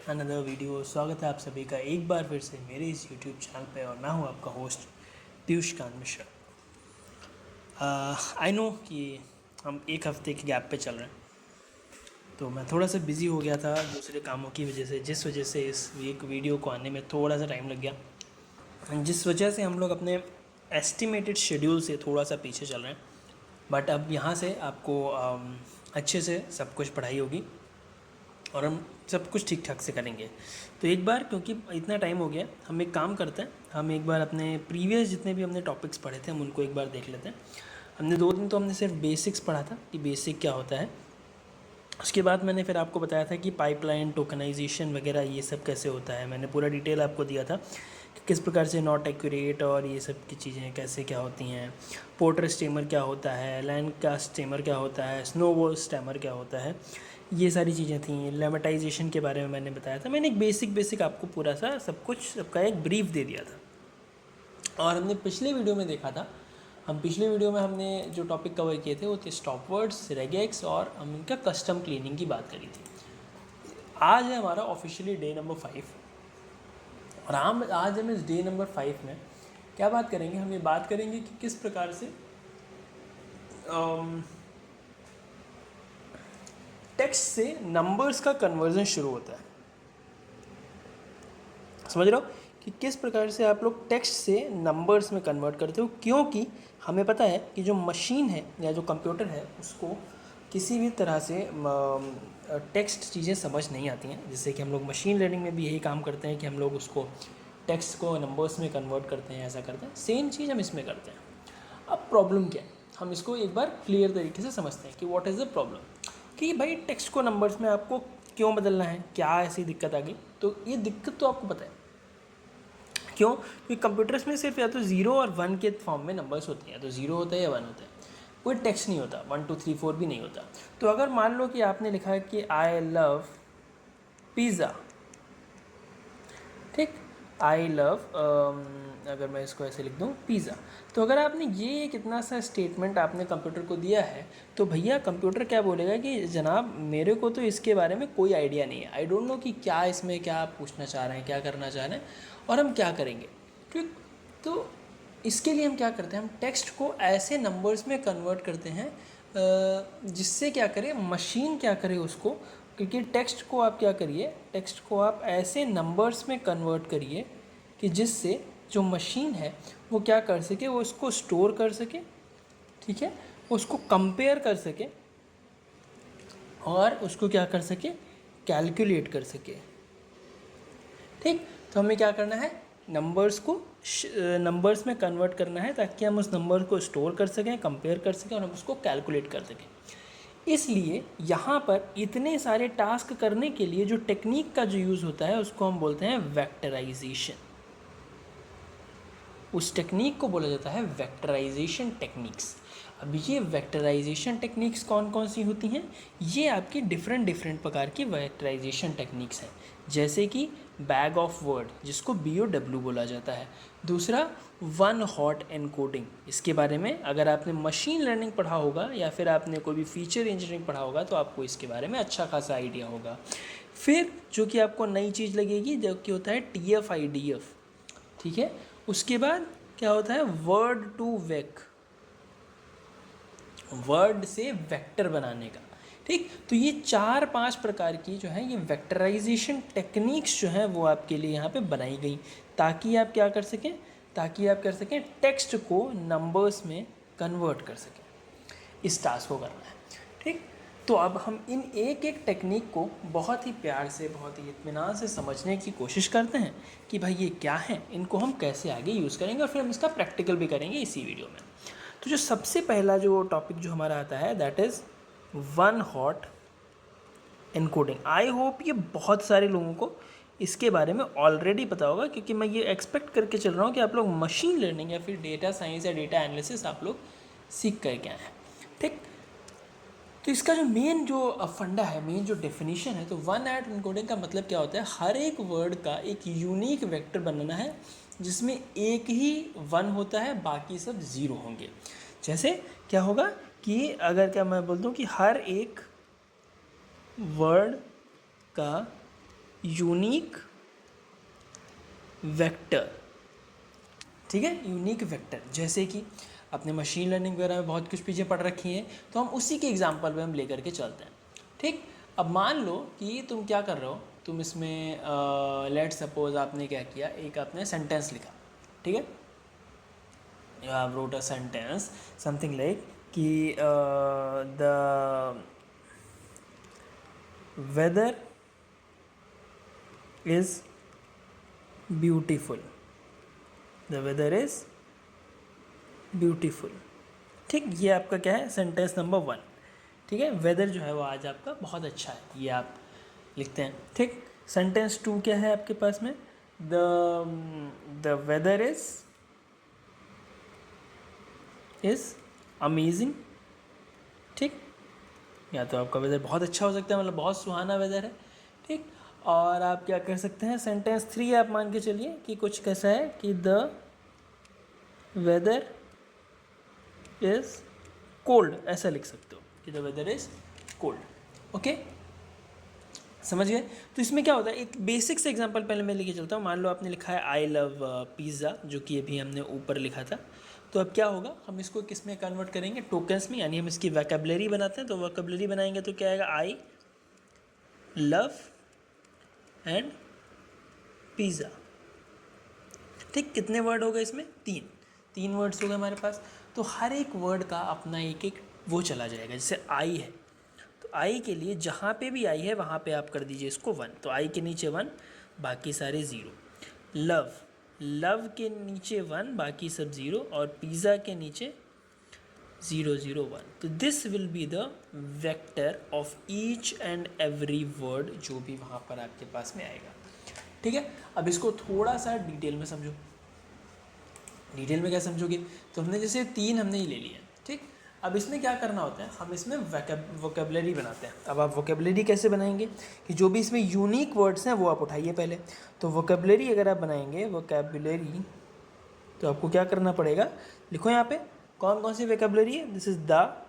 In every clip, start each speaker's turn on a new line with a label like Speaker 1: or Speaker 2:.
Speaker 1: Another video. स्वागत है आप सभी का एक बार फिर से मेरे इस यूट्यूब चैनल पे और मैं हूँ आपका host Piyush Kant Mishra. I know कि हम एक हफ्ते के गैप पे चल रहे हैं, तो मैं थोड़ा सा बिज़ी हो गया था दूसरे कामों की वजह से, जिस वजह से इस वीक वीडियो को आने में थोड़ा सा टाइम लग गया, जिस वजह से हम लोग अपने एस्टिमेटेड शेड्यूल से थोड़ा सा पीछे चल रहे हैं। बट अब यहाँ से आपको अच्छे से सब कुछ पढ़ाई होगी और हम सब कुछ ठीक ठाक से करेंगे। तो एक बार, क्योंकि इतना टाइम हो गया, हम एक काम करते हैं, हम एक बार अपने प्रीवियस जितने भी हमने टॉपिक्स पढ़े थे हम उनको एक बार देख लेते हैं। हमने 2 दिन तो हमने सिर्फ बेसिक्स पढ़ा था कि बेसिक क्या होता है। उसके बाद मैंने फिर आपको बताया था कि पाइपलाइन, टोकनाइजेशन वगैरह ये सब कैसे होता है। मैंने पूरा डिटेल आपको दिया था कि किस प्रकार से नॉट एक्यूरेट और ये सब की चीज़ें कैसे क्या होती हैं। पोर्टर स्टेमर क्या होता है, लैंड का स्टेमर क्या होता है, स्नोबॉल स्टेमर क्या होता है, ये सारी चीज़ें थी। लेमेटाइजेशन के बारे में मैंने बताया था। मैंने एक बेसिक आपको पूरा सा सब कुछ सबका एक ब्रीफ दे दिया था। और हमने पिछले वीडियो में देखा था, पिछले वीडियो में हमने जो टॉपिक कवर किए थे वो थे स्टॉप वर्ड्स, रेगेक्स और हम इनका कस्टम क्लीनिंग की बात करी थी। आज है हमारा ऑफिशियली डे नंबर 5 और आज हम इस डे नंबर 5 में क्या बात करेंगे। हम ये बात करेंगे कि किस प्रकार से टेक्स्ट से नंबर्स का कन्वर्जन शुरू होता है। समझ रहे हो कि किस प्रकार से आप लोग टेक्स्ट से नंबर्स में कन्वर्ट करते हो, क्योंकि हमें पता है कि जो मशीन है या जो कंप्यूटर है उसको किसी भी तरह से टेक्स्ट चीज़ें समझ नहीं आती हैं। जिससे कि हम लोग मशीन लर्निंग में भी यही काम करते हैं कि हम लोग उसको टेक्स्ट को नंबर्स में कन्वर्ट करते हैं, ऐसा करते हैं। सेम चीज़ हम इसमें करते हैं। अब प्रॉब्लम क्या है, हम इसको एक बार क्लियर तरीके से समझते हैं कि व्हाट इज़ द प्रॉब्लम, कि भाई टेक्स्ट को नंबर्स में आपको क्यों बदलना है, क्या ऐसी दिक्कत आ गई। तो ये दिक्कत तो आपको पता है क्यों, क्योंकि कंप्यूटर्स में सिर्फ या तो 0 और 1 के फॉर्म में नंबर्स होते हैं, या तो 0 होता है या 1 होता है। कोई टेक्स्ट नहीं होता, 1 2 3 4 भी नहीं होता। तो अगर मान लो कि आपने लिखा है कि आई लव पिज़्ज़ा, ठीक, आई लव, अगर मैं इसको ऐसे लिख दूँ पिज़्ज़ा, तो अगर आपने ये कितना सा स्टेटमेंट आपने कंप्यूटर को दिया है, तो भैया कंप्यूटर क्या बोलेगा कि जनाब मेरे को तो इसके बारे में कोई आइडिया नहीं है, आई डोंट नो कि क्या इसमें क्या आप पूछना चाह रहे हैं, क्या करना चाह रहे हैं और हम क्या करेंगे। ठीक, तो इसके लिए हम क्या करते हैं, हम टेक्स्ट को ऐसे नंबर्स में कन्वर्ट करते हैं जिससे क्या करे, मशीन क्या करे उसको, क्योंकि टेक्स्ट को आप क्या करिए, टेक्स्ट को आप ऐसे नंबर्स में कन्वर्ट करिए कि जिससे जो मशीन है वो क्या कर सके, वो उसको स्टोर कर सके, ठीक है, उसको कंपेयर कर सके और उसको क्या कर सके, कैलकुलेट कर सके। ठीक, तो हमें क्या करना है, नंबर्स को नंबर्स में कन्वर्ट करना है ताकि हम उस नंबर को स्टोर कर सकें, कंपेयर कर सकें और हम उसको कैलकुलेट कर सकें। इसलिए यहाँ पर इतने सारे टास्क करने के लिए जो टेक्निक का जो यूज़ होता है उसको हम बोलते हैं वेक्टराइजेशन। उस टेक्निक को बोला जाता है वेक्टराइजेशन टेक्निक्स। अब ये वेक्टराइजेशन टेक्निक्स कौन कौन सी होती हैं, ये आपकी डिफरेंट प्रकार की वेक्टराइजेशन टेक्निक्स हैं। जैसे कि बैग ऑफ वर्ड, जिसको BOW बोला जाता है। दूसरा वन हॉट एनकोडिंग, इसके बारे में अगर आपने मशीन लर्निंग पढ़ा होगा या फिर आपने कोई भी फीचर इंजीनियरिंग पढ़ा होगा तो आपको इसके बारे में अच्छा खासा आइडिया होगा। फिर जो कि आपको नई चीज़ लगेगी जो कि होता है TF-IDF, ठीक है। उसके बाद क्या होता है, वर्ड टू वेक, वर्ड से वेक्टर बनाने का। ठीक, तो ये 4-5 प्रकार की जो है ये वेक्टराइजेशन टेक्निक्स जो है वो आपके लिए यहाँ पे बनाई गई ताकि आप क्या कर सकें, ताकि आप कर सकें टेक्स्ट को नंबर्स में कन्वर्ट कर सकें। इस टास्क को करना है। ठीक, तो अब हम इन एक एक टेक्निक को बहुत ही प्यार से, बहुत ही इत्मीनान से समझने की कोशिश करते हैं कि भाई ये क्या है, इनको हम कैसे आगे यूज़ करेंगे और फिर हम इसका प्रैक्टिकल भी करेंगे इसी वीडियो में। तो जो सबसे पहला जो टॉपिक जो हमारा आता है that is one hot encoding. I hope ये बहुत सारे लोगों को इसके बारे में ऑलरेडी पता होगा, क्योंकि मैं ये एक्सपेक्ट करके चल रहा हूँ कि आप लोग मशीन लर्निंग या फिर डेटा साइंस या डेटा एनालिसिस आप लोग सीख कर के आए हैं। ठीक, तो इसका जो मेन जो फंडा है, मेन जो डेफिनेशन है, तो वन हॉट एनकोडिंग का मतलब क्या होता है, हर एक वर्ड का एक यूनिक वेक्टर बनाना है जिसमें एक ही 1 होता है, बाकी सब 0 होंगे। जैसे क्या होगा कि अगर क्या मैं बोल दूँ कि हर एक वर्ड का यूनिक वेक्टर, ठीक है, यूनिक वेक्टर। जैसे कि अपने मशीन लर्निंग वगैरह में बहुत कुछ पीछे पढ़ रखी हैं, तो हम उसी के एग्जांपल पे हम लेकर के चलते हैं, ठीक। अब मान लो कि तुम क्या कर रहे हो, तुम इसमें लेट सपोज आपने क्या किया, एक आपने सेंटेंस लिखा, ठीक है, you have wrote a sentence something like कि the weather is beautiful, the weather is beautiful, ठीक। ये आपका क्या है, सेंटेंस नंबर 1, ठीक है। वेदर जो है वो आज आपका बहुत अच्छा है, ये आप लिखते हैं, ठीक। सेंटेंस 2 क्या है आपके पास में, द वेदर इज़ अमेजिंग, ठीक। या तो आपका वेदर बहुत अच्छा हो सकता है, मतलब बहुत सुहाना वेदर है, ठीक। और आप क्या कर सकते हैं, सेंटेंस 3 आप मान के चलिए कि कुछ कैसा है कि द वेदर इज़ कोल्ड, ऐसा लिख सकते हो कि the weather is cold, okay, समझ गए। तो इसमें क्या होता है, एक बेसिक से एग्जांपल पहले मैं लेके चलता हूँ। मान लो आपने लिखा है आई लव पिज़्ज़ा, जो कि अभी हमने ऊपर लिखा था। तो अब क्या होगा, हम इसको किस में कन्वर्ट करेंगे, टोकन्स में, यानी हम इसकी वोकैबुलरी बनाते हैं। तो वोकैबुलरी बनाएंगे तो क्या आएगा, आई लव एंड पिज़्ज़ा, ठीक। कितने वर्ड हो गए इसमें, 3 वर्ड्स हो गए हमारे पास। तो हर एक वर्ड का अपना एक एक वो चला जाएगा। जैसे आई है, तो आई के लिए जहाँ पे भी आई है वहाँ पे आप कर दीजिए इसको 1, तो आई के नीचे 1, बाकी सारे 0। लव, लव के नीचे 1, बाकी सब 0, और पिज़्ज़ा के नीचे 0 0 1। तो this will be the vector of each and every word जो भी वहाँ पर आपके पास में आएगा, ठीक है। अब इसको थोड़ा सा डिटेल में समझो। डिटेल में क्या समझोगे, तो हमने जैसे 3 हमने ही ले लिया, ठीक। अब इसमें क्या करना होता है, हम इसमें वोकैबुलरी बनाते हैं। अब आप वोकैबुलरी कैसे बनाएंगे कि जो भी इसमें यूनिक वर्ड्स हैं वो आप उठाइए पहले। तो वोकैबुलरी अगर आप बनाएंगे, वोकैबुलरी, तो आपको क्या करना पड़ेगा, लिखो यहाँ पे कौन कौन सी वोकैबुलरी है। दिस इज द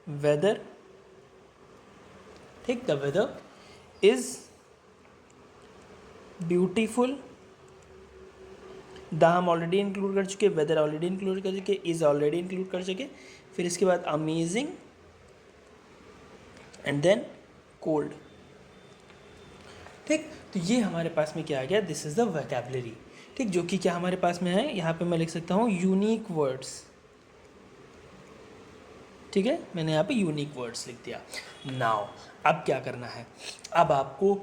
Speaker 1: वेदर, ठीक, the weather is beautiful, the हम ऑलरेडी इंक्लूड कर चुके, वेदर ऑलरेडी इंक्लूड कर चुके, इज़ ऑलरेडी इंक्लूड कर चुके, फिर इसके बाद अमेजिंग एंड देन कोल्ड, ठीक। तो ये हमारे पास में क्या आ गया, दिस इज़ द वोकैबुलरी, ठीक, जो कि क्या हमारे पास में है, यहाँ पे मैं लिख सकता हूँ यूनिक वर्ड्स, ठीक है, मैंने यहाँ पे यूनिक वर्ड्स लिख दिया। नाउ अब क्या करना है, अब आपको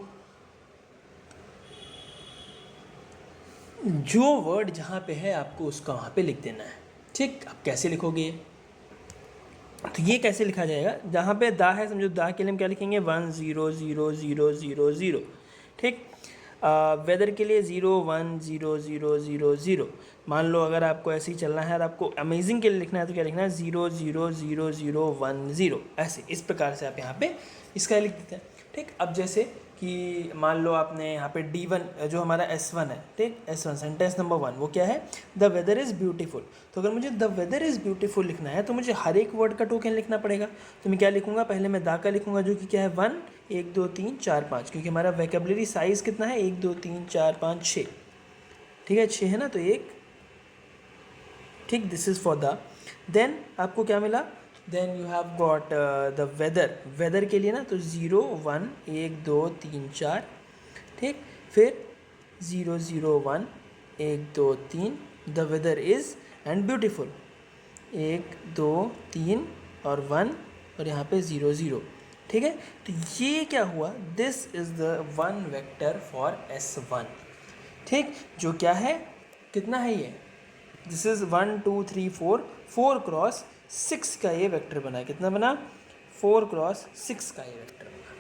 Speaker 1: जो वर्ड जहाँ पे है आपको उसका वहाँ पे लिख देना है, ठीक। अब कैसे लिखोगे, तो ये कैसे लिखा जाएगा, जहाँ पे दा है समझो, दा के लिए हम क्या लिखेंगे, 1 0 0 0 0 0, ठीक। वेदर के लिए 0 1 0 0 0 0। मान लो अगर आपको ऐसे ही चलना है और आपको अमेजिंग के लिए लिखना है तो क्या लिखना है, 0 0 0 0 1 0, ऐसे इस प्रकार से आप यहाँ पे इसका लिख देते हैं, ठीक। अब जैसे कि मान लो आपने यहाँ पे D1 जो हमारा S1 है, ठीक, S1 सेंटेंस नंबर 1 वो क्या है, द वेदर इज़ ब्यूटीफुल। तो अगर मुझे द वेदर इज़ ब्यूटीफुल लिखना है तो मुझे हर एक वर्ड का टोकन लिखना पड़ेगा। तो मैं क्या लिखूंगा, पहले मैं दा का लिखूंगा जो कि क्या है 1 1 2 3 4 5, क्योंकि हमारा वोकैबुलरी साइज़ कितना है, 1 2 3 4 5 6, ठीक है, 6 है ना, तो 1, ठीक। This is for the, then आपको क्या मिला, then you have got the weather, weather के लिए ना तो 0 1 1 2 3 4, ठीक, फिर 0 0 1 1 2 3, the weather is and beautiful, 1 2 3 और 1 और यहाँ पे 0 0, ठीक है। तो ये क्या हुआ, this is the one vector for S1, ठीक, जो क्या है, कितना है ये, दिस इज़ 1 2 3 4 4 क्रॉस 6 का ये वेक्टर बना, कितना बना, 4 क्रॉस 6 का ये वेक्टर बना,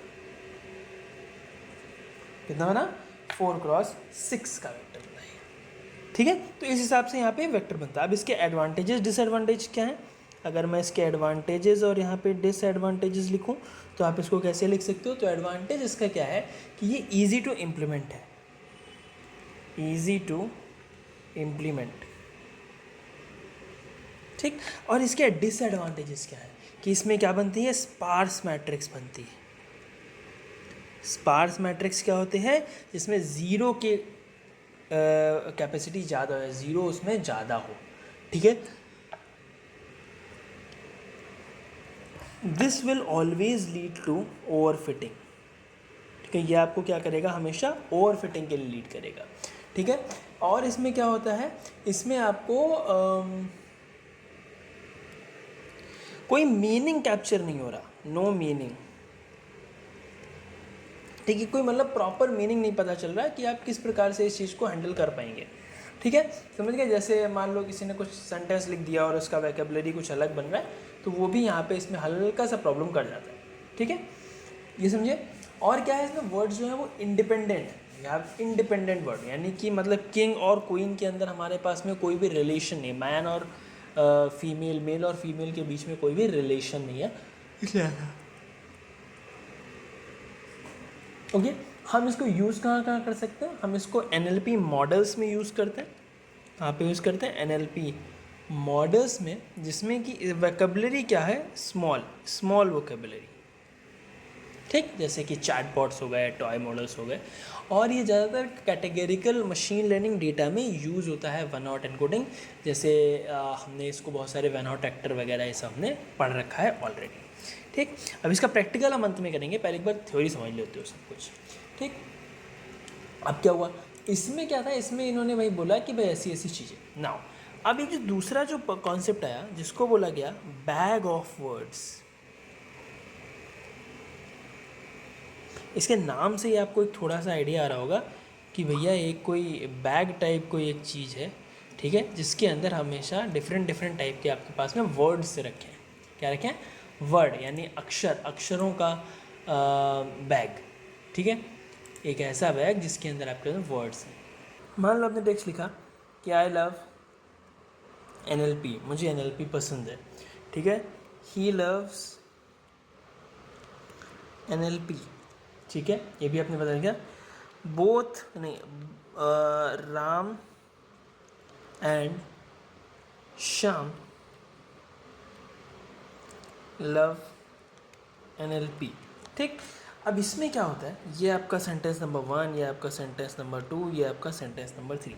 Speaker 1: कितना बना, 4 क्रॉस 6 का वेक्टर बना है, ठीक है। तो इस हिसाब से यहाँ पे वेक्टर बनता है। अब इसके एडवांटेजेस डिसएडवांटेज क्या हैं, अगर मैं इसके एडवांटेजेस और यहाँ पे डिसएडवांटेजेस लिखूँ तो आप इसको कैसे लिख सकते हो। तो एडवांटेज इसका क्या है कि ये ईजी टू इम्प्लीमेंट है, ईजी टू इम्प्लीमेंट, ठीक। और इसके डिसएडवांटेजेस क्या है कि इसमें क्या बनती है, स्पार्स मैट्रिक्स बनती है, स्पार्स मैट्रिक्स क्या होते हैं, जिसमें ज़ीरो के कैपेसिटी ज़्यादा हो, ज़ीरो उसमें ज़्यादा हो, ठीक है। This will always lead to overfitting, ठीक है। ये आपको क्या करेगा, हमेशा ओवर फिटिंग के लिए लीड करेगा, ठीक है। और इसमें क्या होता है, इसमें आपको कोई मीनिंग कैप्चर नहीं हो रहा, नो मीनिंग, ठीक है। कोई मतलब प्रॉपर मीनिंग नहीं पता चल रहा है कि आप किस प्रकार से इस चीज़ को हैंडल कर पाएंगे, ठीक है। समझ गए। जैसे मान लो किसी ने कुछ सेंटेंस लिख दिया और उसका वोकैबुलरी कुछ अलग बन रहा है, तो वो भी यहाँ पे इसमें हल्का सा प्रॉब्लम कर जाता है, ठीक है, ये समझे। और क्या है, इसमें वर्ड जो है वो इंडिपेंडेंट है, या इंडिपेंडेंट वर्ड, यानी कि मतलब किंग और क्वीन के अंदर हमारे पास में कोई भी रिलेशन नहीं, मैन और फीमेल, मेल और फीमेल के बीच में कोई भी रिलेशन नहीं है, इसलिए ओके। हम इसको यूज़ कहाँ कहाँ कर सकते हैं, हम इसको NLP मॉडल्स में यूज़ करते हैं। कहाँ पे यूज़ करते हैं, NLP मॉडल्स में, जिसमें कि वोकैबुलरी क्या है, स्मॉल वोकैबुलरी, ठीक। जैसे कि चैटबॉट्स हो गए, टॉय मॉडल्स हो गए, और ये ज़्यादातर कैटेगरिकल मशीन लर्निंग डेटा में यूज़ होता है, वन हॉट एनकोडिंग। जैसे हमने इसको बहुत सारे वन हॉट एक्टर वगैरह ये सब हमने पढ़ रखा है ऑलरेडी, ठीक। अब इसका प्रैक्टिकल हम अंत में करेंगे, पहले एक बार थ्योरी समझ लेते हो सब कुछ, ठीक। अब क्या हुआ, इसमें क्या था, इसमें इन्होंने भाई बोला कि भाई ऐसी ऐसी चीज़ें नाउ। अब एक दूसरा जो कॉन्सेप्ट आया, जिसको बोला गया बैग ऑफ वर्ड्स। इसके नाम से ही आपको एक थोड़ा सा आइडिया आ रहा होगा कि भैया एक कोई बैग टाइप कोई एक चीज़ है, ठीक है, जिसके अंदर हमेशा डिफरेंट टाइप के आपके पास में वर्ड्स रखे हैं। क्या रखे हैं, वर्ड, यानी अक्षरों का बैग, ठीक है। एक ऐसा बैग जिसके अंदर आपके पास वर्ड्स हैं। मान लो आपने टेक्स्ट लिखा कि आई लव NLP, मुझे NLP पसंद है, ठीक है। ही लव्स NLP, ठीक है, ये भी आपने बता दिया। बोथ नहीं, Ram and Shyam love NLP, ठीक। अब इसमें क्या होता है, ये आपका सेंटेंस नंबर 1, ये आपका सेंटेंस नंबर 2, ये आपका सेंटेंस नंबर 3।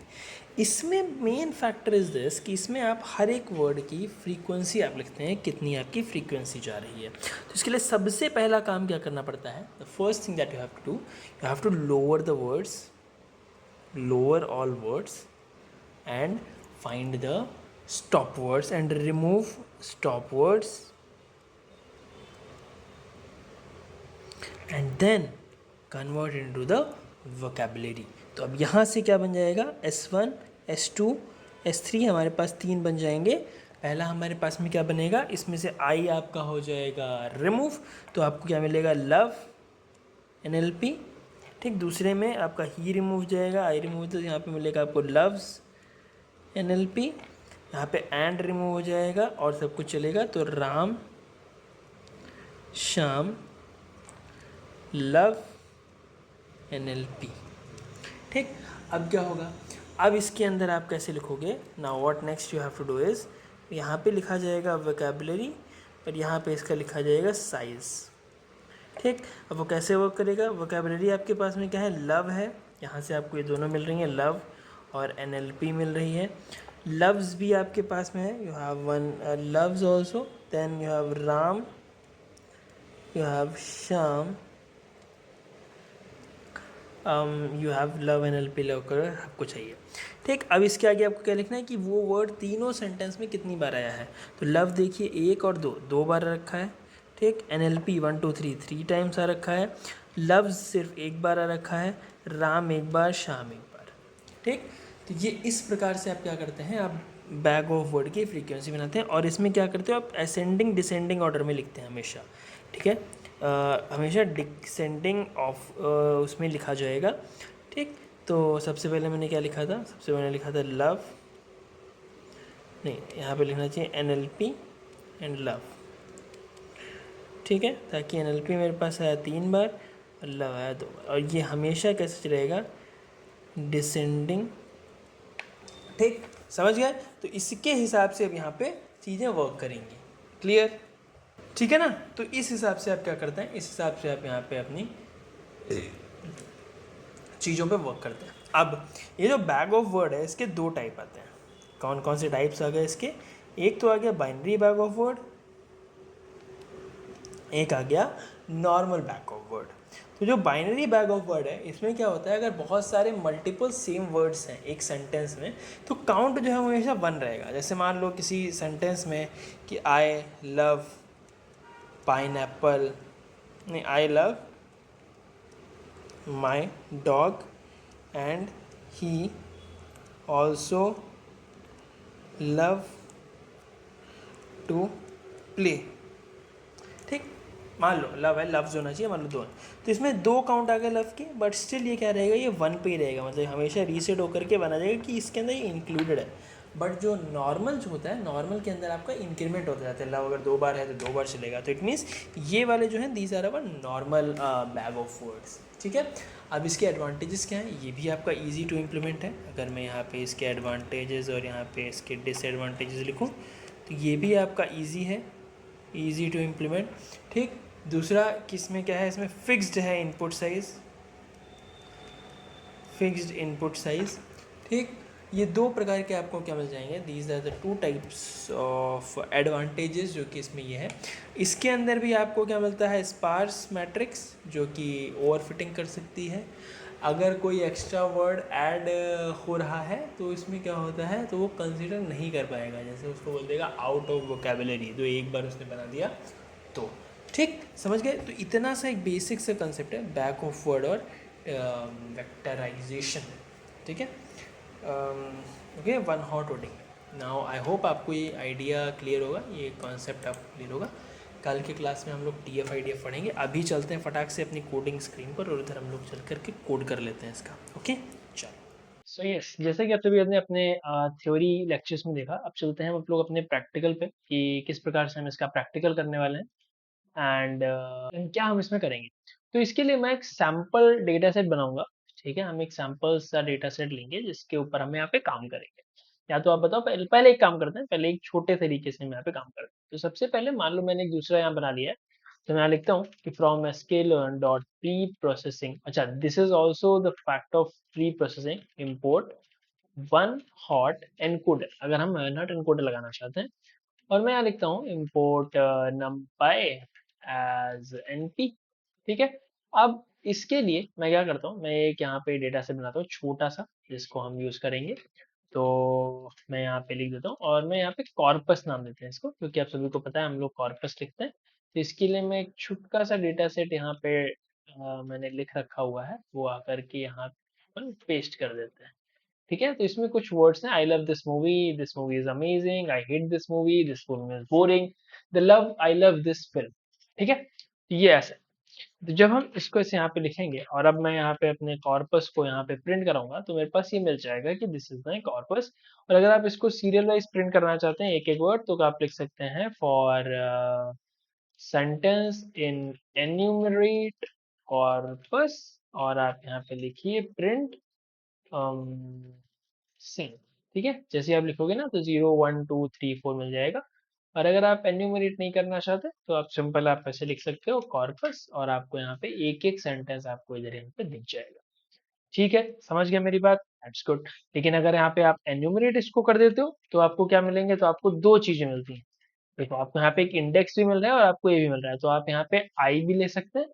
Speaker 1: इसमें मेन फैक्टर इज दिस कि इसमें आप हर एक वर्ड की फ्रीक्वेंसी आप लिखते हैं, कितनी आपकी फ्रीक्वेंसी जा रही है। तो इसके लिए सबसे पहला काम क्या करना पड़ता है, the first thing that you have to do, you have to lower the words, lower all words and find the stop words and remove stop words and then convert into the vocabulary. तो अब यहाँ से क्या बन जाएगा, S1, S2, S3 हमारे पास 3 बन जाएंगे। पहला हमारे पास में क्या बनेगा, इसमें से I आपका हो जाएगा रिमूव, तो आपको क्या मिलेगा, लव NLP, ठीक। दूसरे में आपका ही रिमूव जाएगा, I रिमूव, तो यहाँ पे मिलेगा आपको लव्स NLP। यहाँ पे एंड रिमूव हो जाएगा और सब कुछ चलेगा, तो राम श्याम लव NLP, ठीक। अब क्या होगा, अब इसके अंदर आप कैसे लिखोगे, now what next you have to do is, यहाँ पे लिखा जाएगा वोकैबुलरी और यहाँ पे इसका लिखा जाएगा साइज़, ठीक। अब वो कैसे वर्क करेगा, वोकैबुलरी आपके पास में क्या है, लव है, यहाँ से आपको ये दोनों मिल रही हैं, लव और NLP मिल रही है। लव्स भी आपके पास में है, you have one loves also, then you have Ram, you have Shyam, you have love NLP, love कर आपको चाहिए, ठीक। अब इसके आगे आपको क्या लिखना है कि वो वर्ड तीनों सेंटेंस में कितनी बार आया है। तो लव देखिए 1 और 2 बार रखा है, ठीक। NLP 1 2 3 3 टाइम्स आ रखा है। लव्स सिर्फ 1 बार आ रखा है, राम 1 बार, श्याम 1 बार, ठीक। तो ये इस प्रकार से आप क्या करते हैं, आप बैग ऑफ वर्ड की फ्रीक्वेंसी बनाते हैं। और इसमें क्या करते हो आप, असेंडिंग डिसेंडिंग ऑर्डर में लिखते हैं हमेशा, ठीक है। हमेशा डिसेंडिंग ऑफ उसमें लिखा जाएगा, ठीक। तो सबसे पहले मैंने क्या लिखा था, सबसे पहले लिखा था लव, नहीं यहाँ पे लिखना चाहिए NLP एंड लव, ठीक है, ताकि NLP मेरे पास आया 3 बार और लव आया 2 बार। और ये हमेशा कैसे चलेगा, डिसेंडिंग, ठीक, समझ गए। तो इसके हिसाब से अब यहाँ पे चीज़ें वर्क करेंगी, क्लियर, ठीक है ना। तो इस हिसाब से आप क्या करते हैं, इस हिसाब से आप यहाँ पे अपनी चीज़ों पे वर्क करते हैं। अब ये जो बैग ऑफ वर्ड है इसके दो टाइप आते हैं। कौन कौन से टाइप्स आ गए इसके? एक तो आ गया बाइनरी बैग ऑफ वर्ड, एक आ गया नॉर्मल बैग ऑफ वर्ड। तो जो बाइनरी बैग ऑफ वर्ड है इसमें क्या होता है, अगर बहुत सारे मल्टीपल सेम वर्ड्स हैं एक सेंटेंस में तो काउंट जो है वो हमेशा वन रहेगा। जैसे मान लो किसी सेंटेंस में कि आई लव पाइनएप्पल, नहीं, I love my dog and he also love to play. ठीक, मान लो लव है, लव्स होना चाहिए, मान लो दो है, तो इसमें दो काउंट आ गए लव के, बट स्टिल ये क्या रहेगा, ये वन पे ही रहेगा, मतलब हमेशा रीसेट होकर के बना जाएगा कि इसके अंदर ये इंक्लूडेड है। बट जो नॉर्मल जो होता है, नॉर्मल के अंदर आपका इंक्रीमेंट होता जाता है, लव अगर दो बार है तो दो बार चलेगा। तो इट मीन्स ये वाले जो हैं these are our normal bag of words. ठीक है, अब इसके एडवांटेजेस क्या हैं, ये भी आपका ईजी टू इम्प्लीमेंट है। अगर मैं यहाँ पे इसके एडवांटेजेस और यहाँ पे इसके डिसएडवांटेजेस लिखूँ तो ये भी आपका ईजी है, ईजी टू इम्प्लीमेंट। ठीक, दूसरा किसमें क्या है, इसमें फिक्स्ड है input size, fixed input size. ठीक, ये दो प्रकार के आपको क्या मिल जाएंगे, these are the two types of advantages जो कि इसमें ये है। इसके अंदर भी आपको क्या मिलता है, स्पार्स मैट्रिक्स जो कि ओवरफिटिंग कर सकती है। अगर कोई एक्स्ट्रा वर्ड ऐड हो रहा है तो इसमें क्या होता है, तो वो कंसिडर नहीं कर पाएगा, जैसे उसको बोल देगा आउट ऑफ वोकेबलरी, तो एक बार उसने बना दिया तो। ठीक, समझ गए? तो इतना सा एक बेसिक सा कंसेप्ट है बैक ऑफ वर्ड और वेक्टराइजेशन। ठीक है, okay, one hot wording. Now I hope आपको ये आइडिया क्लियर होगा, ये कॉन्सेप्ट आपको क्लियर होगा। कल के क्लास में हम लोग T F I D F पढ़ेंगे। अभी चलते हैं फटाक से अपनी कोडिंग स्क्रीन पर और उधर हम लोग चल करके कोड कर लेते हैं इसका। ओके, चलो। सो यस, जैसे कि आप सभी ने अपने थ्योरी लेक्चर्स में देखा, अब चलते हैं हम लोग अपने प्रैक्टिकल पे कि किस प्रकार से हम इसका प्रैक्टिकल करने वाले हैं एंड क्या हम इसमें करेंगे। तो इसके लिए मैं एक सैम्पल डेटा सेट बनाऊंगा। ठीक है, हम एक सैम्पल सा डेटा सेट लेंगे जिसके ऊपर हम यहाँ पे काम करेंगे। या तो आप बताओ, पहले एक काम करते हैं, पहले एक छोटे तरीके से हम यहाँ पे काम करते हैं। तो सबसे पहले मान लो मैंने एक दूसरा यहाँ बना लिया है, तो मैं यहाँ लिखता हूँ कि from sklearn dot preprocessing, अच्छा this is also the fact of preprocessing import one hot encoder, अगर हम नॉट एनकोडर लगाना चाहते हैं। और मैं यहाँ लिखता हूँ import numpy as np। ठीक है, अब इसके लिए मैं क्या करता हूँ, मैं एक यहाँ पे डेटा सेट बनाता हूँ छोटा सा जिसको हम यूज करेंगे। तो मैं यहाँ पे लिख देता हूँ और मैं यहाँ पे कॉर्पस नाम देते हैं इसको, क्योंकि आप सभी को पता है हम लोग कॉर्पस लिखते हैं। तो इसके लिए मैं एक छोटा सा डेटा सेट यहाँ पे मैंने लिख रखा हुआ है, वो आकर के यहाँ पर पेस्ट कर देते हैं। ठीक है, तो इसमें कुछ वर्ड्स हैं, I love this movie is amazing, I hate this film is boring, the love I love this film. ठीक है, तो ये ऐसे। तो जब हम इसको ऐसे यहाँ पे लिखेंगे और अब मैं यहाँ पे अपने कॉर्पस को यहाँ पे प्रिंट कराऊंगा तो मेरे पास ये मिल जाएगा कि दिस इज माई कॉर्पस। और अगर आप इसको सीरियल वाइज प्रिंट करना चाहते हैं एक एक वर्ड, तो आप लिख सकते हैं for sentence in enumerate corpus, और आप यहाँ पे लिखिए प्रिंट सेम। ठीक है, जैसे आप लिखोगे ना तो 0 1 2 3 4 मिल जाएगा। और अगर आप एन्यूमरेट नहीं करना चाहते तो आप सिंपल आप ऐसे लिख सकते हो कॉर्पस, और आपको यहाँ पे एक एक सेंटेंस आपको इधर यहाँ पे दिख जाएगा। ठीक है, समझ गया मेरी बात, दैट्स गुड। लेकिन अगर यहाँ पे आप एन्यूमरेट इसको कर देते हो तो आपको क्या मिलेंगे, तो आपको दो चीजें मिलती हैं। देखो, आपको यहाँ पे एक इंडेक्स भी मिल रहा है और आपको ये भी मिल रहा है, तो आप यहाँ पे आई भी ले सकते हैं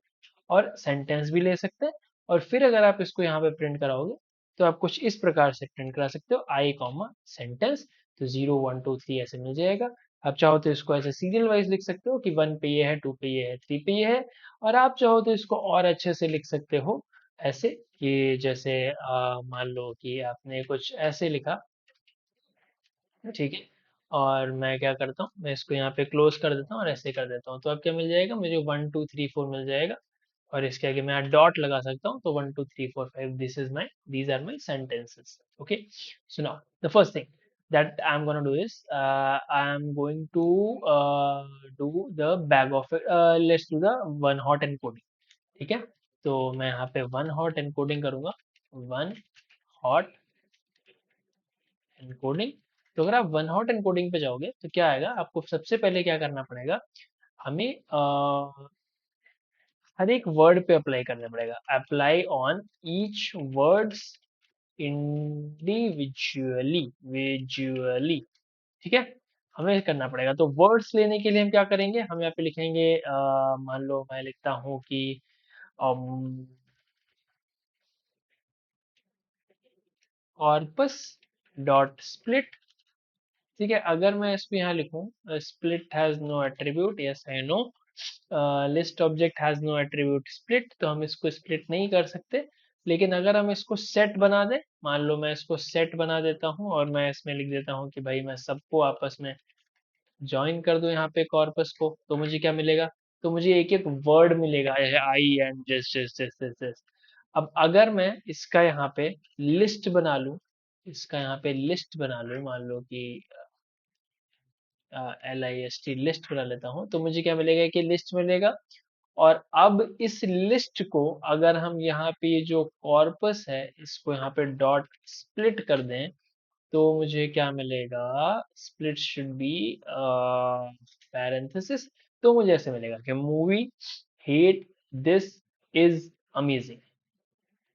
Speaker 1: और सेंटेंस भी ले सकते हैं। और फिर अगर आप इसको यहाँ पे प्रिंट कराओगे तो आप कुछ इस प्रकार से प्रिंट करा सकते हो, आई कॉमा सेंटेंस, तो 0 1 2 3 ऐसे मिल जाएगा। आप चाहो तो इसको ऐसे सीरियल वाइज लिख सकते हो कि 1 पे ये है, 2 पे ये है, 3 पे ये है। और आप चाहो तो इसको और अच्छे से लिख सकते हो ऐसे कि जैसे मान लो कि आपने कुछ ऐसे लिखा। ठीक है, और मैं क्या करता हूँ, मैं इसको यहाँ पे क्लोज कर देता हूँ और ऐसे कर देता हूँ, तो अब क्या मिल जाएगा मुझे, 1 2 3 4 मिल जाएगा। और इसके आगे मैं डॉट लगा सकता हूँ, तो 1 2 3 4 5 this is my, these are my sentences. Okay, so now the first thing that I'm gonna do is I'm going to do the bag of it. Let's do the one hot encoding. ठीक है, तो मैं यहाँ पे one hot encoding करूंगा, one hot encoding. तो अगर आप वन हॉट एनकोडिंग पे जाओगे तो क्या आएगा, आपको सबसे पहले क्या करना पड़ेगा, हमें हर एक वर्ड पे अप्लाई करना पड़ेगा, apply on each words individually, visually, ठीक है। हमें करना पड़ेगा। तो वर्ड्स लेने के लिए हम क्या करेंगे, हम यहाँ पे लिखेंगे मान लो मैं लिखता हूँ कि कॉर्पस डॉट स्प्लिट, ठीक है। अगर मैं इसको यहाँ लिखूं split has no attribute, yes I know, list object has no attribute split, तो हम इसको स्प्लिट नहीं कर सकते। लेकिन अगर हम इसको सेट बना दें, मान लो मैं इसको सेट बना देता हूँ और मैं इसमें लिख देता हूँ कि भाई मैं सबको आपस में ज्वाइन कर दूं यहाँ पे कॉर्पस को, तो मुझे क्या मिलेगा, तो मुझे एक एक वर्ड मिलेगा, I and this this this this this. अब अगर मैं इसका यहाँ पे लिस्ट बना लूं, इसका यहाँ पे लिस्ट बना लूं, मान लो कि LIST लिस्ट बना लेता हूँ, तो मुझे क्या मिलेगा कि लिस्ट मिलेगा। और अब इस लिस्ट को अगर हम यहाँ पे ये जो कॉर्पस है इसको यहाँ पे डॉट स्प्लिट कर दें, तो मुझे क्या मिलेगा, स्प्लिट शुड बी पैरेंथेसिस, तो मुझे ऐसे मिलेगा कि movie hate this is amazing,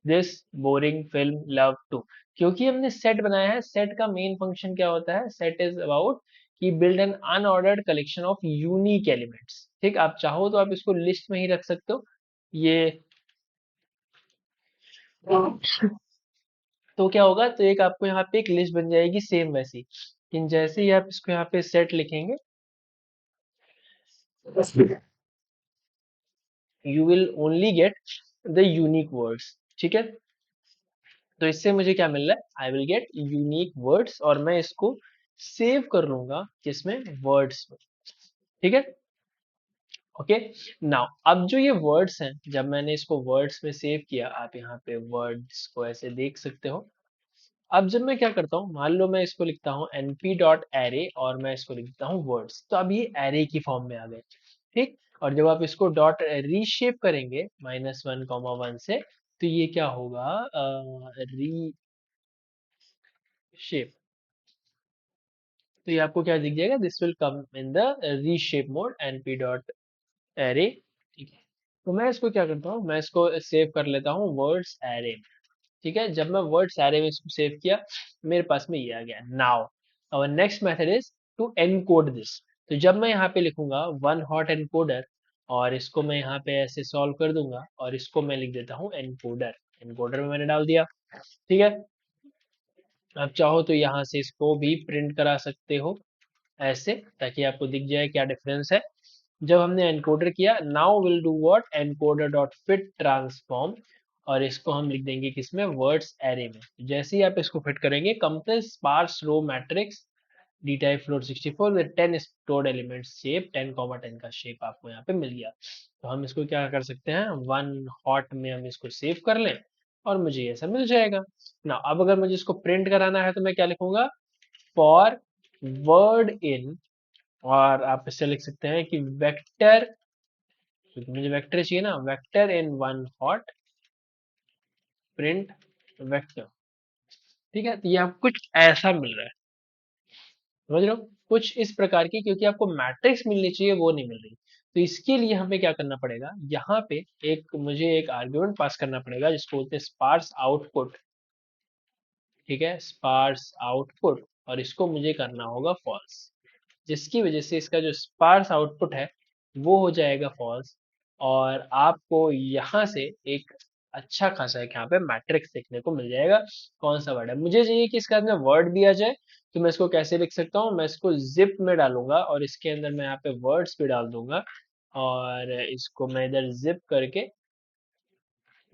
Speaker 1: this boring film love too. क्योंकि हमने सेट बनाया है, सेट का मेन फंक्शन क्या होता है, सेट इज अबाउट कि build an unordered collection of unique elements, ठीक। आप चाहो तो आप इसको लिस्ट में ही रख सकते हो ये। तो क्या होगा, तो एक आपको यहाँ पे एक लिस्ट बन जाएगी सेम वैसी, लेकिन जैसे ही आप इसको यहाँ पे सेट लिखेंगे, you will only get the unique words, ठीक है। तो इससे मुझे क्या मिल रहा है, I will get unique words, और मैं इसको सेव कर लूंगा किसमें, वर्ड्स में, ठीक है। ओके, नाउ अब जो ये वर्ड्स हैं, जब मैंने इसको वर्ड्स में सेव किया, आप यहाँ पे वर्ड्स को ऐसे देख सकते हो। अब जब मैं क्या करता हूँ, मान लो मैं इसको लिखता हूँ np डॉट एरे और मैं इसको लिखता हूँ वर्ड्स, तो अब ये एरे की फॉर्म में आ गए, ठीक। और जब आप इसको डॉट रीशेप करेंगे -1, 1 से, तो ये क्या होगा, रीशेप, तो ये आपको क्या दिख जाएगा, this will come in the reshape mode np dot array, ठीक है। तो मैं इसको क्या करता हूँ, मैं इसको सेव कर लेता हूँ वर्ड्स एरे, ठीक है। जब मैं वर्ड्स एरे में इसको सेव किया, मेरे पास में ये आ गया। Now our next method is to encode this. तो जब मैं यहाँ पे लिखूंगा वन हॉट एनकोडर, और इसको मैं यहाँ पे ऐसे सॉल्व कर दूंगा, और इसको मैं लिख देता हूँ एनकोडर, एनकोडर में मैंने डाल दिया, ठीक है। आप चाहो तो यहाँ से इसको भी प्रिंट करा सकते हो ऐसे, ताकि आपको दिख जाए क्या डिफरेंस है। जब हमने एनकोडर किया, now will do what, encoder dot fit transform, और इसको हम लिख देंगे किसमें, वर्ड्स एरे में। जैसे ही आप इसको फिट करेंगे, compress sparse row matrix D type float 64 with 10 stored elements shape 10, 10 का शेप आपको यहाँ पे मिल गया। तो हम इसको क्या कर सकते हैं, वन हॉट में हम इसको सेव कर लें, और मुझे ये सब मिल जाएगा ना। अब अगर मुझे इसको प्रिंट कराना है, तो मैं क्या लिखूंगा, फॉर वर्ड इन, और आप इससे लिख सकते हैं कि वेक्टर, क्योंकि मुझे वेक्टर चाहिए ना, vector in one hot print vector, ठीक है। तो ये आपको कुछ ऐसा मिल रहा है, समझ रहे हो, कुछ इस प्रकार की, क्योंकि आपको मैट्रिक्स मिलनी चाहिए, वो नहीं मिल रही। तो इसके लिए हमें क्या करना पड़ेगा, यहाँ पे एक मुझे एक आर्गुमेंट पास करना पड़ेगा जिसको बोलते हैं स्पार्स आउटपुट, ठीक है, स्पार्स आउटपुट, और इसको मुझे करना होगा फॉल्स, जिसकी वजह से इसका जो स्पार्स आउटपुट है वो हो जाएगा फॉल्स, और आपको यहाँ से एक अच्छा खासा एक यहाँ पे मैट्रिक्स देखने को मिल जाएगा। कौन सा वर्ड है मुझे चाहिए कि इसका अंदर वर्ड भी आ जाए, तो मैं इसको कैसे लिख सकता हूँ, मैं इसको जिप में डालूंगा, और इसके अंदर मैं यहाँ पे वर्ड्स भी डाल दूंगा, और इसको मैं इधर जिप करके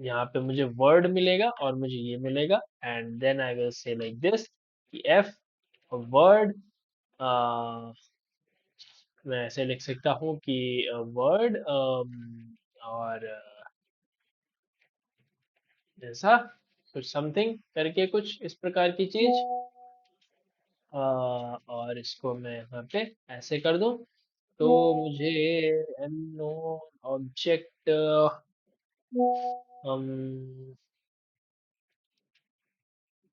Speaker 1: यहाँ पे मुझे वर्ड मिलेगा और मुझे ये मिलेगा, and then I will say like this कि एफ वर्ड, मैं ऐसे लिख सकता हूँ कि वर्ड, और ऐसा कुछ समथिंग करके कुछ इस प्रकार की चीज, और इसको मैं यहाँ पे ऐसे कर दूं, तो मुझे अननोन ऑब्जेक्ट,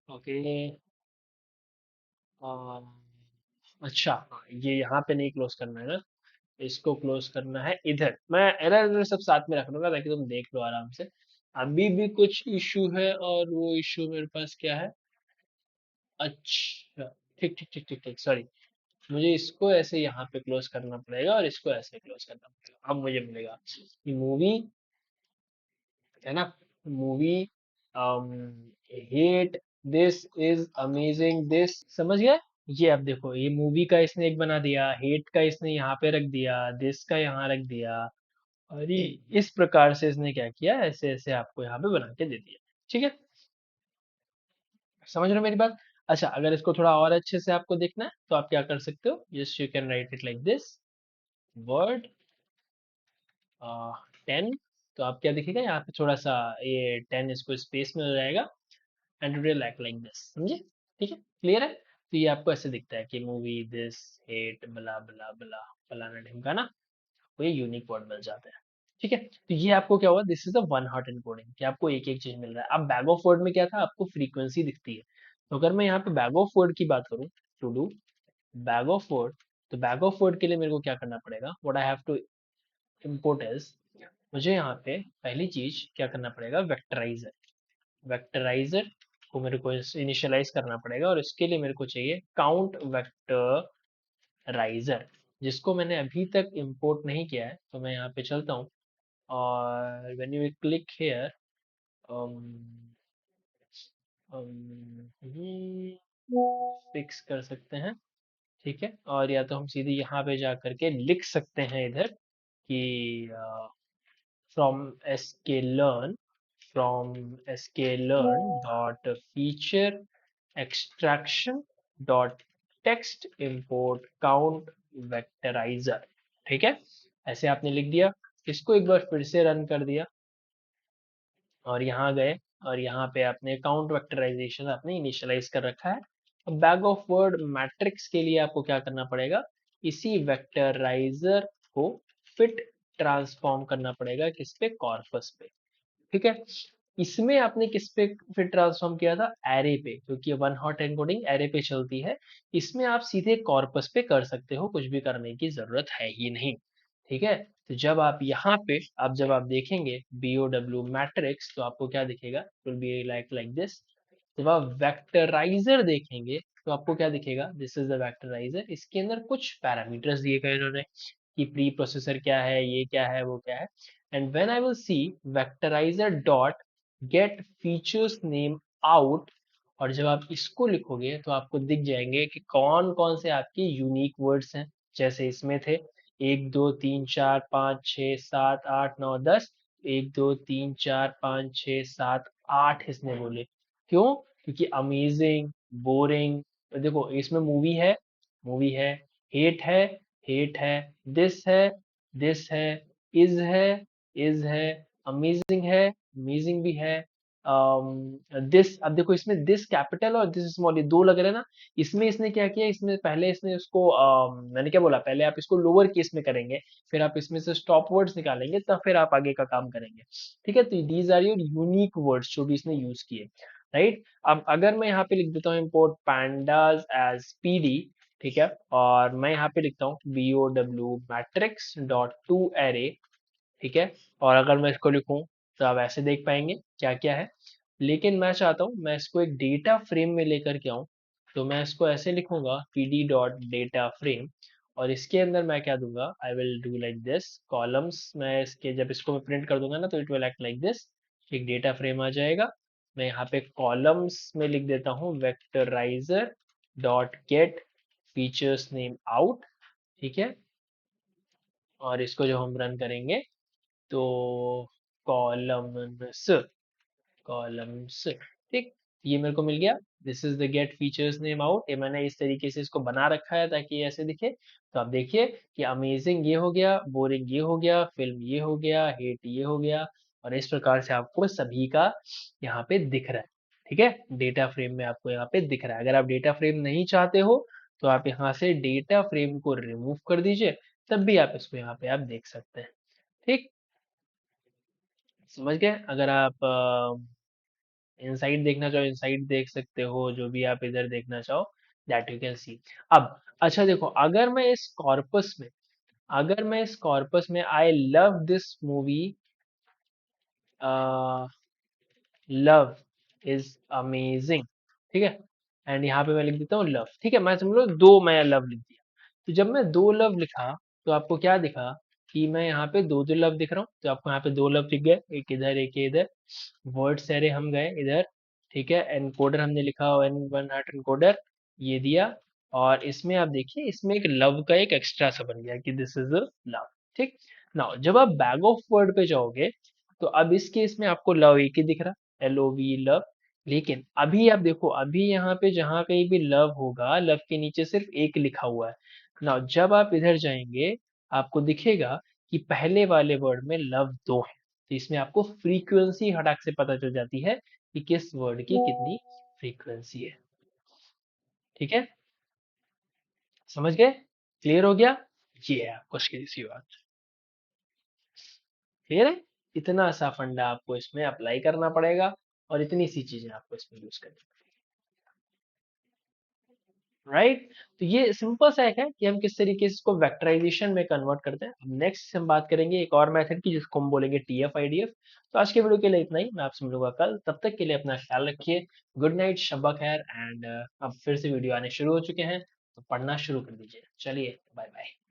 Speaker 1: ओके, अच्छा हाँ, ये यहाँ पे नहीं क्लोज करना है ना, इसको क्लोज करना है इधर। मैं एरर एरर सब साथ में रख लूंगा ताकि तुम देख लो आराम से। अभी भी कुछ इशू है और वो इशू मेरे पास क्या है। अच्छा, ठीक ठीक ठीक ठीक ठीक, सॉरी। मुझे इसको ऐसे यहाँ पे क्लोज करना पड़ेगा और इसको ऐसे क्लोज करना पड़ेगा। अब मुझे मिलेगा ये मूवी, है ना। Movie hate this is amazing this, समझ गए। ये अब देखो, ये मूवी का इसने एक बना दिया, हेट का इसने यहाँ पे रख दिया, दिस का यहाँ रख दिया, और ये इस प्रकार से इसने क्या किया, ऐसे ऐसे आपको यहाँ पे बना के दे दिया। ठीक है, समझ रहे हो मेरी बात। अच्छा, अगर इसको थोड़ा और अच्छे से आपको देखना है तो आप क्या कर सकते हो, just you can write it like this, word 10। तो आप क्या दिखेगा यहाँ पे, थोड़ा सा ये 10 इसको स्पेस में हो जाएगा, and to like like this, समझे। ठीक है, क्लियर है। तो ये आपको ऐसे दिखता है कि मूवी दिस हेट बला बला बला फलाना ढिमकाना, वो ये यूनिक वर्ड मिल जाता है। ठीक है, तो ये आपको क्या हुआ, this is a one hot encoding, कि आपको एक एक चीज मिल रहा है। अब बैग ऑफ वर्ड में क्या था, आपको फ्रीक्वेंसी दिखती है। तो अगर मैं यहाँ पे बैग ऑफ वर्ड की बात करूँ, to do bag of word, तो बैग ऑफ वर्ड के लिए मेरे को क्या करना पड़ेगा, what I have to import is, मुझे यहाँ पे पहली चीज क्या करना पड़ेगा, वेक्टराइजर। वेक्टराइजर को मेरे को इनिशियलाइज करना पड़ेगा, और इसके लिए मेरे को चाहिए काउंट वेक्टराइजर, जिसको मैंने अभी तक इंपोर्ट नहीं किया है। तो मैं यहाँ पे चलता हूँ, और when you click here, fix कर सकते हैं। ठीक है, और या तो हम सीधे यहाँ पे जा करके लिख सकते हैं इधर कि from sklearn from sklearn dot feature extraction dot text import count vectorizer। ठीक है, ऐसे आपने लिख दिया, इसको एक बार फिर से रन कर दिया, और यहाँ गए, और यहाँ पे आपने काउंट वेक्टराइजेशन आपने इनिशियलाइज कर रखा है। अब बैग ऑफ वर्ड मैट्रिक्स के लिए आपको क्या करना पड़ेगा, इसी वेक्टराइजर को फिट ट्रांसफॉर्म करना पड़ेगा, किस पे, कॉर्पस पे। ठीक है, इसमें आपने किस पे फिर ट्रांसफॉर्म किया था, एरे पे, क्योंकि वन हॉट एनकोडिंग एरे पे चलती है। इसमें आप सीधे कॉर्पस पे कर सकते हो, कुछ भी करने की जरूरत है ही नहीं। ठीक है, तो जब आप यहाँ पे, अब जब आप देखेंगे BOW मैट्रिक्स, तो आपको क्या दिखेगा, will be like like this. जब आप वेक्टराइजर देखेंगे तो आपको क्या दिखेगा, दिस इज द वेक्टराइजर। इसके अंदर कुछ पैरामीटर्स दिए गए इन्होंने, कि प्री प्रोसेसर क्या है, ये क्या है, वो क्या है। And when I will see vectorizer dot get features name out, और जब आप इसको लिखोगे तो आपको दिख जाएंगे कि कौन कौन से आपके यूनिक वर्ड्स हैं। जैसे इसमें थे 1 2 3 4 5 6 7 8 9 10, 1 2 3 4 5 6 7 8 इसने बोले। क्यों, क्योंकि अमेजिंग, बोरिंग, देखो इसमें मूवी है, हेट है, हेट है, दिस है, दिस है, इज है, इज है, अमेजिंग है, अमेजिंग भी है, दिस। अब देखो इसमें दिस कैपिटल और दिस स्मॉल, ये दो लग रहे हैं ना। इसमें इसने क्या किया, इसमें पहले इसने उसको मैंने क्या बोला, पहले आप इसको लोअर केस में करेंगे, फिर आप इसमें से स्टॉप वर्ड्स निकालेंगे, तब फिर आप आगे का काम करेंगे। ठीक है, तो these are your unique words जो भी इसने यूज किए, राइट। अब अगर मैं यहाँ पे लिख देता हूँ इम्पोर्ट pandas एज pd, ठीक है, और मैं यहाँ पे लिखता हूँ BOW matrix dot to array, ठीक है, और अगर मैं इसको लिखूं तो आप ऐसे देख पाएंगे क्या क्या है। लेकिन मैं चाहता हूँ मैं इसको एक डेटा फ्रेम में लेकर के आऊँ, तो मैं इसको ऐसे लिखूंगा pd डॉट डेटा फ्रेम, और इसके अंदर मैं क्या दूंगा, I will do like this columns. मैं इसके जब इसको मैं प्रिंट कर दूंगा ना, तो it will act like this, एक डेटा फ्रेम आ जाएगा। मैं यहाँ पे कॉलम्स में लिख देता हूँ vectorizer dot get features name out, ठीक है, और इसको जब हम रन करेंगे तो कॉलम्स, कॉलम्स, ठीक, ये मेरे को मिल गया। This is the get features name out, ये मैंने इस तरीके से इसको बना रखा है ताकि ये ऐसे दिखे। तो आप देखिए कि अमेजिंग ये हो गया, बोरिंग ये हो गया, फिल्म ये हो गया, हेट ये हो गया, और इस प्रकार से आपको सभी का यहाँ पे दिख रहा है। ठीक है, डेटा फ्रेम में आपको यहाँ पे दिख रहा है। अगर आप डेटा फ्रेम नहीं चाहते हो तो आप यहाँ से डेटा फ्रेम को रिमूव कर दीजिए, तब भी आप इसको यहाँ पे आप देख सकते हैं। ठीक, समझ गए। अगर आप इनसाइड देखना चाहो, इनसाइड देख सकते हो, जो भी आप इधर देखना चाहो, दैट यू कैन सी। अब अच्छा देखो, अगर मैं इस कॉर्पस में अगर मैं इस कॉर्पस में I love this movie, love is amazing, ठीक है, एंड यहाँ पे मैं लिख देता हूँ लव, ठीक है, मैं समझ लो दो मैं लव लिख दिया। तो जब मैं दो लव लिखा तो आपको क्या दिखा कि मैं यहाँ पे दो दो लव दिख रहा हूँ, तो आपको यहाँ पे दो लव दिख गए, एक इधर एक इधर। वर्ड सारे हम गए इधर, ठीक है, एनकोडर हमने लिखा, एन वन नॉट एनकोडर ये दिया। और इसमें आप देखिए इसमें एक लव का एक एक्स्ट्रा सा बन गया कि दिस इज लव, ठीक। नाउ जब आप बैग ऑफ वर्ड पे जाओगे तो अब इस केस में आपको लव एक ही दिख रहा, एल ओ वी लव। लेकिन अभी आप देखो, अभी यहाँ पे जहाँ कहीं भी लव होगा, लव के नीचे सिर्फ एक लिखा हुआ है। नाउ जब आप इधर जाएंगे आपको दिखेगा कि पहले वाले वर्ड में लव दो है, तो इसमें आपको फ्रीक्वेंसी हटाक से पता चल जाती है कि किस वर्ड की कितनी फ्रीक्वेंसी है, ठीक है, समझ गए, क्लियर हो गया, ये है आपको सी बात, क्लियर है। इतना सा फंडा आपको इसमें अप्लाई करना पड़ेगा और इतनी सी चीजें आपको इसमें यूज करनी पड़ेगी, राइट। तो ये सिंपल सा एक है कि हम किस तरीके से इसको वेक्टराइजेशन में कन्वर्ट करते हैं। अब नेक्स्ट हम बात करेंगे एक और मेथड की जिसको हम बोलेंगे टीएफ आईडीएफ। तो आज के वीडियो के लिए इतना ही, मैं आपसे मिलूंगा कल, तब तक के लिए अपना ख्याल रखिए। गुड नाइट, शब्बा खैर, एंड अब फिर से वीडियो आने शुरू हो चुके हैं तो पढ़ना शुरू कर दीजिए। चलिए बाय बाय।